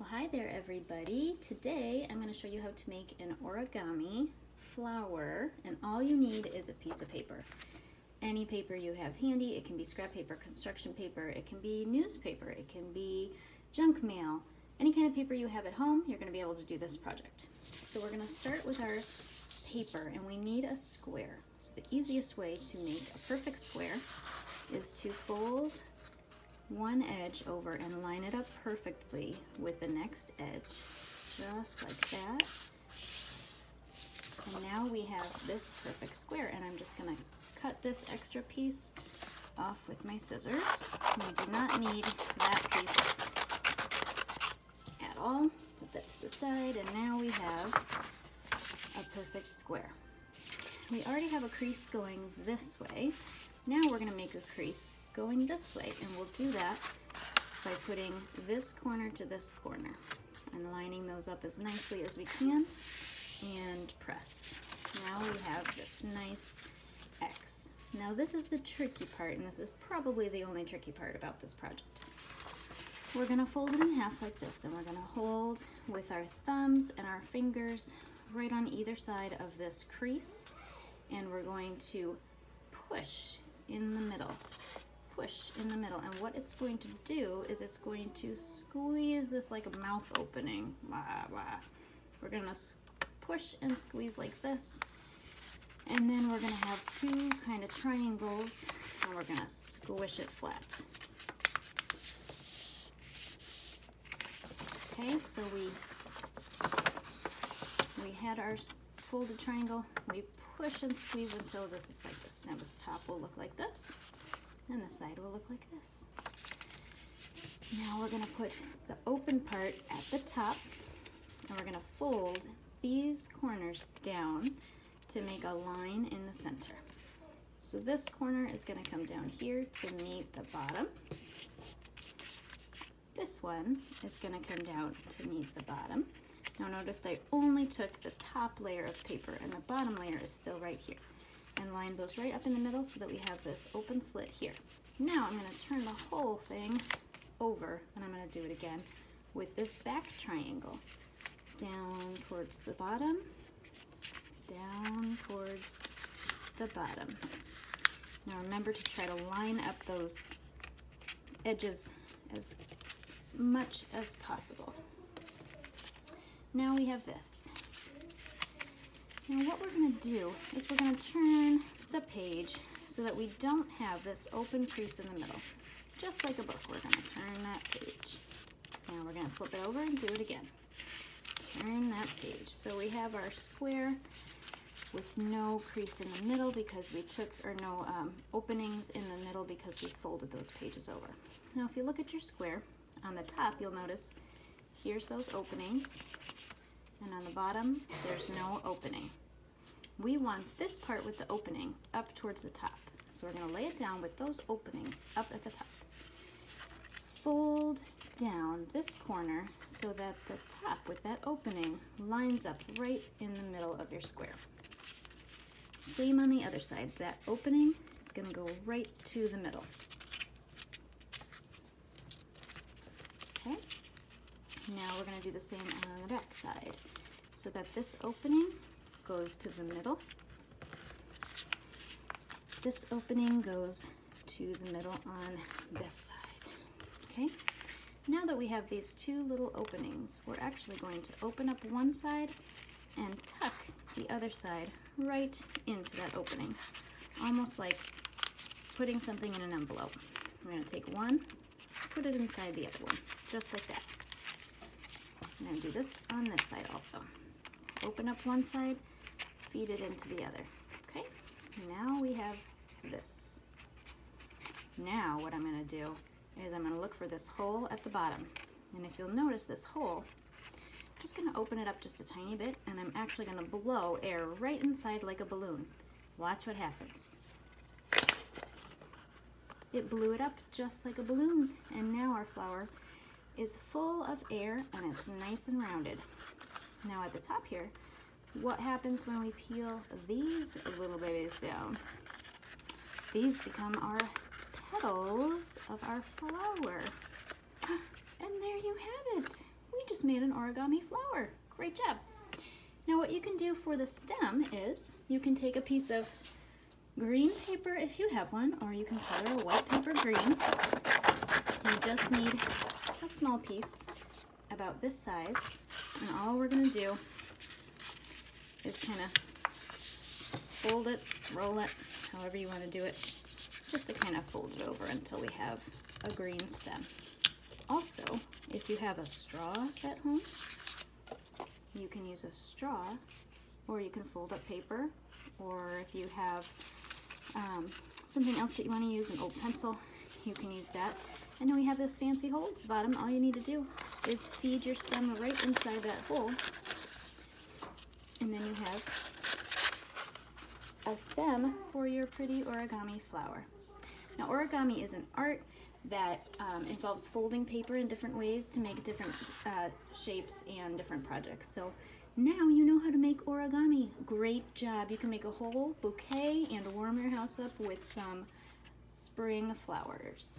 Well, hi there everybody. Today I'm going to show you how to make an origami flower, and all you need is a piece of paper. Any paper you have handy. It can be scrap paper, construction paper, it can be newspaper, it can be junk mail. Any kind of paper you have at home, you're going to be able to do this project. So we're going to start with our paper, and we need a square. So the easiest way to make a perfect square is to fold one edge over and line it up perfectly with the next edge, just like that. And now we have this perfect square, and I'm just going to cut this extra piece off with my scissors. We do not need that piece at all. Put that to the side, and now we have a perfect square. We already have a crease going this way. Now we're going to make a crease going this way, and we'll do that by putting this corner to this corner and lining those up as nicely as we can, and press. Now we have this nice X. Now this is the tricky part, and this is probably the only tricky part about this project. We're going to fold it in half like this, and we're going to hold with our thumbs and our fingers right on either side of this crease, and we're going to push in the middle. Push in the middle, and what it's going to do is it's going to squeeze this like a mouth opening. We're going to push and squeeze like this, and then we're going to have two kind of triangles, and we're going to squish it flat. Okay, so we had our folded triangle. We push and squeeze until this is like this. Now this top will look like this, and the side will look like this. Now we're going to put the open part at the top, and we're going to fold these corners down to make a line in the center. So this corner is going to come down here to meet the bottom. This one is going to come down to meet the bottom. Now notice I only took the top layer of paper, and the bottom layer is still right here, and line those right up in the middle so that we have this open slit here. Now I'm going to turn the whole thing over, and I'm going to do it again with this back triangle. Down towards the bottom, down towards the bottom. Now remember to try to line up those edges as much as possible. Now we have this. Now what we're going to do is we're going to turn the page so that we don't have this open crease in the middle. Just like a book, we're going to turn that page. Now we're going to flip it over and do it again. Turn that page. So we have our square with no crease in the middle because we took, or no openings in the middle because we folded those pages over. Now if you look at your square, on the top you'll notice here's those openings, and on the bottom there's no opening. We want this part with the opening up towards the top, so we're going to lay it down with those openings up at the top. Fold down this corner so that the top with that opening lines up right in the middle of your square. Same on the other side. That opening is going to go right to the middle. Okay? Now we're going to do the same on the back side, so that this opening goes to the middle. This opening goes to the middle on this side. Okay? Now that we have these two little openings, we're actually going to open up one side and tuck the other side right into that opening, almost like putting something in an envelope. We're going to take one, put it inside the other one, just like that. I'm going to do this on this side also. Open up one side, feed it into the other. Okay, now we have this. Now what I'm going to do is I'm going to look for this hole at the bottom. And if you'll notice this hole, I'm just going to open it up just a tiny bit, and I'm actually going to blow air right inside like a balloon. Watch what happens. It blew it up just like a balloon, and now our flower is full of air and it's nice and rounded. Now at the top here, what happens when we peel these little babies down? These become our petals of our flower. And there you have it. We you just made an origami flower. Great job. Now what you can do for the stem is you can take a piece of green paper if you have one, or you can color a white paper green. You just need a small piece about this size, and all we're going to do is kind of fold it, roll it, however you want to do it, just to kind of fold it over until we have a green stem. Also, if you have a straw at home, you can use a straw, or you can fold up paper, or if you have something else that you want to use, an old pencil, you can use that. And then we have this fancy hole at the bottom. All you need to do is feed your stem right inside that hole, and then you have a stem for your pretty origami flower. Now origami is an art that involves folding paper in different ways to make different shapes and different projects. So now you know how to make origami. Great job. You can make a whole bouquet and warm your house up with some spring flowers.